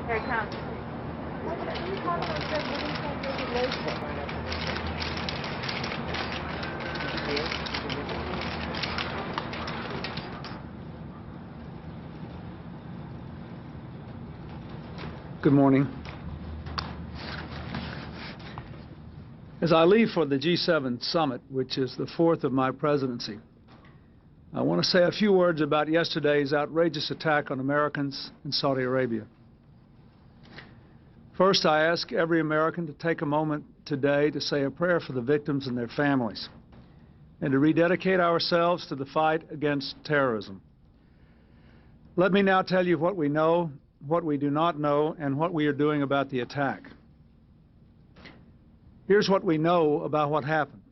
Here it comes. Good morning. As I leave for the G7 summit, which is the fourth of my presidency, I want to say a few words about yesterday's outrageous attack on Americans in Saudi Arabia. First, I ask every American to take a moment today to say a prayer for the victims and their families, and to rededicate ourselves to the fight against terrorism. Let me now tell you what we know, what we do not know, and what we are doing about the attack. Here's what we know about what happened.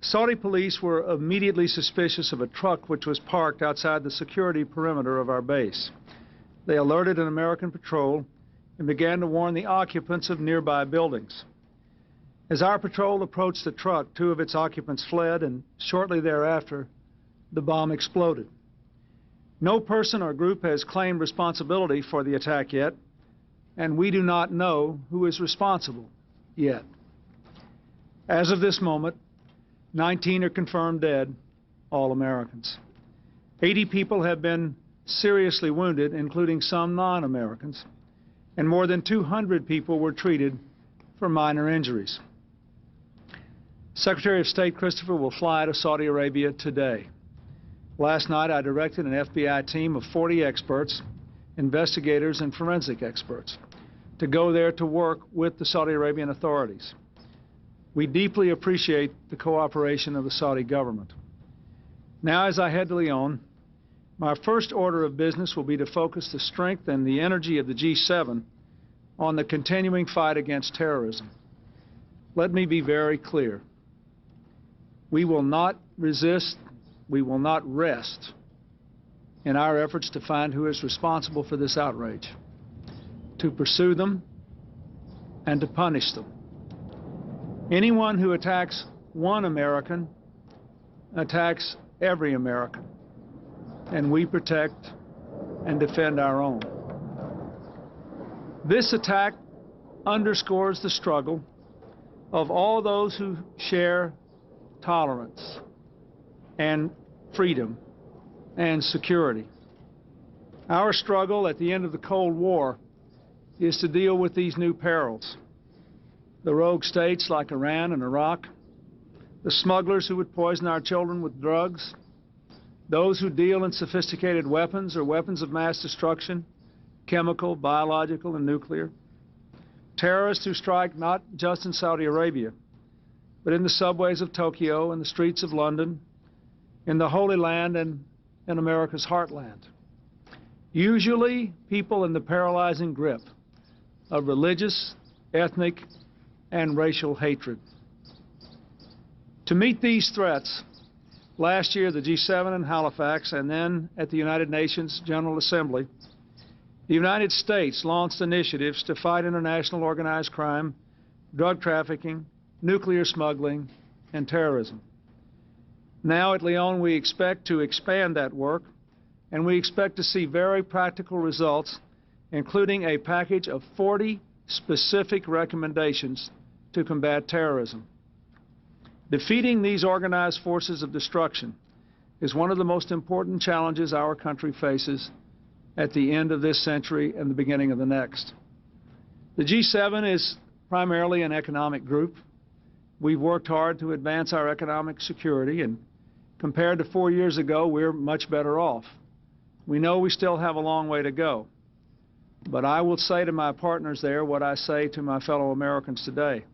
Saudi police were immediately suspicious of a truck which was parked outside the security perimeter of our base. They alerted an American patrol and began to warn the occupants of nearby buildings. As our patrol approached the truck, two of its occupants fled, and shortly thereafter, the bomb exploded. No person or group has claimed responsibility for the attack yet, and we do not know who is responsible yet. As of this moment, 19 are confirmed dead, all Americans. 80 people have been seriously wounded, including some non-Americans, and more than 200 people were treated for minor injuries. Secretary of State Christopher will fly to Saudi Arabia today. Last night, I directed an FBI team of 40 experts, investigators, and forensic experts to go there to work with the Saudi Arabian authorities. We deeply appreciate the cooperation of the Saudi government. Now, as I head to Lyon, my first order of business will be to focus the strength and the energy of the G7 on the continuing fight against terrorism. Let me be very clear. We will not resist, we will not rest in our efforts to find who is responsible for this outrage, to pursue them, and to punish them. Anyone who attacks one American attacks every American, and we protect and defend our own. This attack underscores the struggle of all those who share tolerance and freedom and security. Our struggle at the end of the Cold War is to deal with these new perils. The rogue states like Iran and Iraq, the smugglers who would poison our children with drugs, those who deal in sophisticated weapons or weapons of mass destruction, chemical, biological, and nuclear, terrorists who strike not just in Saudi Arabia, but in the subways of Tokyo, in the streets of London, in the Holy Land, and in America's heartland. Usually, people in the paralyzing grip of religious, ethnic, and racial hatred. To meet these threats, last year the G7 in Halifax and then at the United Nations General Assembly, the United States launched initiatives to fight international organized crime, drug trafficking, nuclear smuggling, and terrorism. Now at Lyon we expect to expand that work, and we expect to see very practical results, including a package of 40 specific recommendations to combat terrorism. Defeating these organized forces of destruction is one of the most important challenges our country faces at the end of this century and the beginning of the next. The G7 is primarily an economic group. We've worked hard to advance our economic security, and compared to 4 years ago, we're much better off. We know we still have a long way to go, but I will say to my partners there what I say to my fellow Americans today.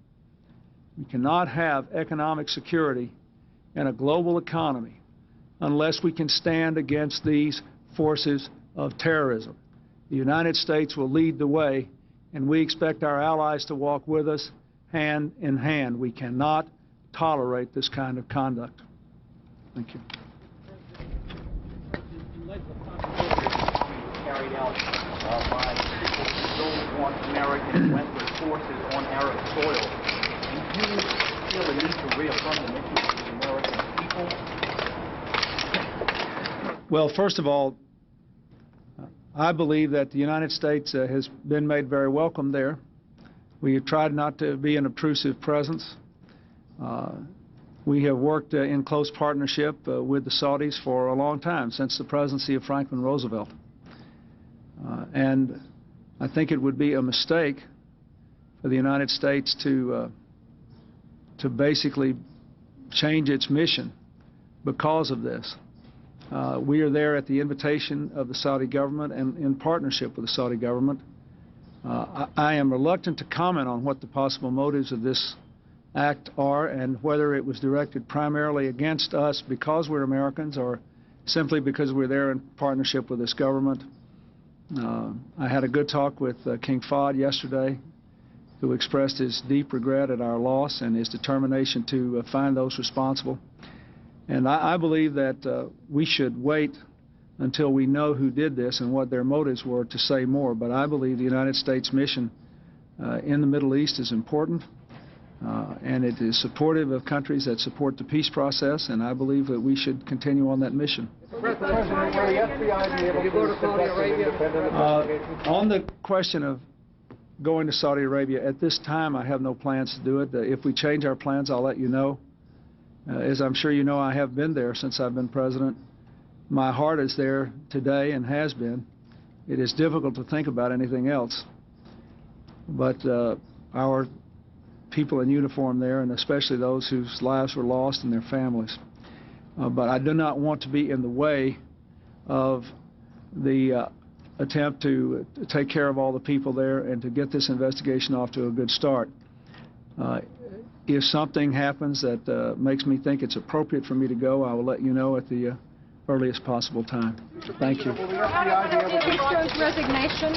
We cannot have economic security in a global economy unless we can stand against these forces of terrorism. The United States will lead the way, and we expect our allies to walk with us hand in hand. We cannot tolerate this kind of conduct. Thank you. Carried out by those American western forces on Arab soil. And you feel the need to reaffirm the mission of the American people? Well, first of all, I believe that the United States has been made very welcome there. We have tried not to be an obtrusive presence. We have worked in close partnership with the Saudis for a long time, since the presidency of Franklin Roosevelt. And I think it would be a mistake for the United States to basically change its mission because of this. We are there at the invitation of the Saudi government and in partnership with the Saudi government. I am reluctant to comment on what the possible motives of this act are and whether it was directed primarily against us because we're Americans or simply because we're there in partnership with this government. I had a good talk with King Fahd yesterday, who expressed his deep regret at our loss and his determination to find those responsible. And I believe that we should wait until we know who did this and what their motives were to say more. But I believe the United States mission in the Middle East is important, and it is supportive of countries that support the peace process, and I believe that we should continue on that mission. President, will the FBI be able to conduct an independent investigation? On the question of going to Saudi Arabia, at this time I have no plans to do it. If we change our plans, I'll let you know. As I'm sure you know, I have been there since I've been president. My heart is there today and has been. It is difficult to think about anything else. But our people in uniform there, and especially those whose lives were lost and their families. But I do not want to be in the way of the attempt to take care of all the people there and to get this investigation off to a good start. If something happens that makes me think it's appropriate for me to go, I will let you know at the earliest possible time. Thank you. Will the FBI be able to... Eastern's resignation.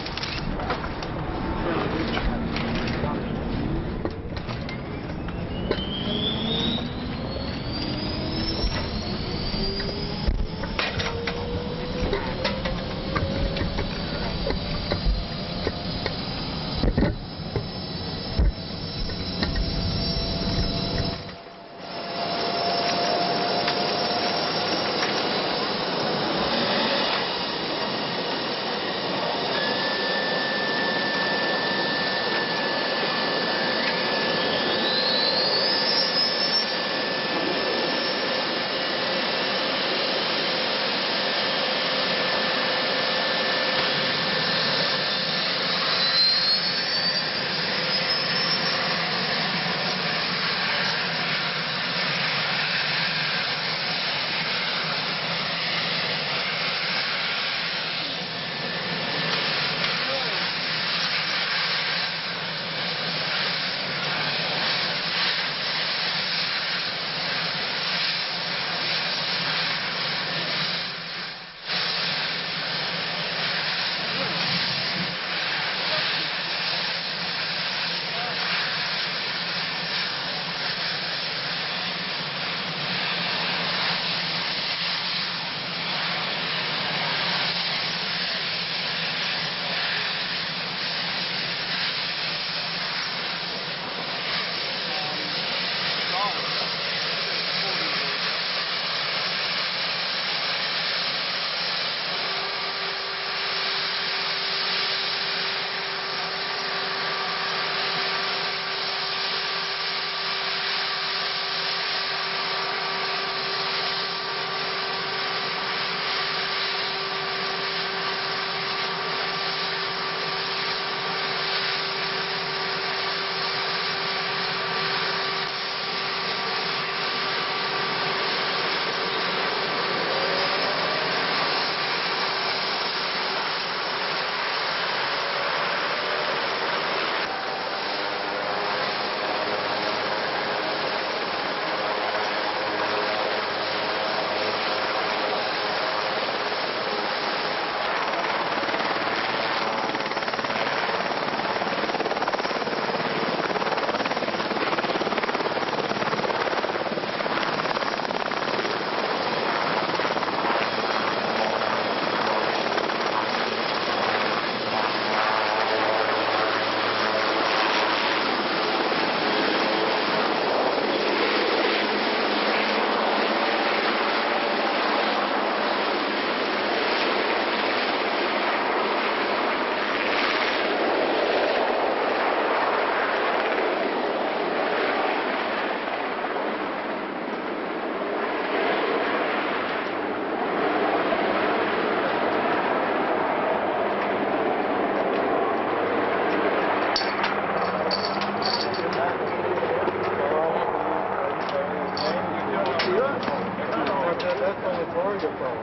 that's on the Florida phone.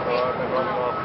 So I've been running off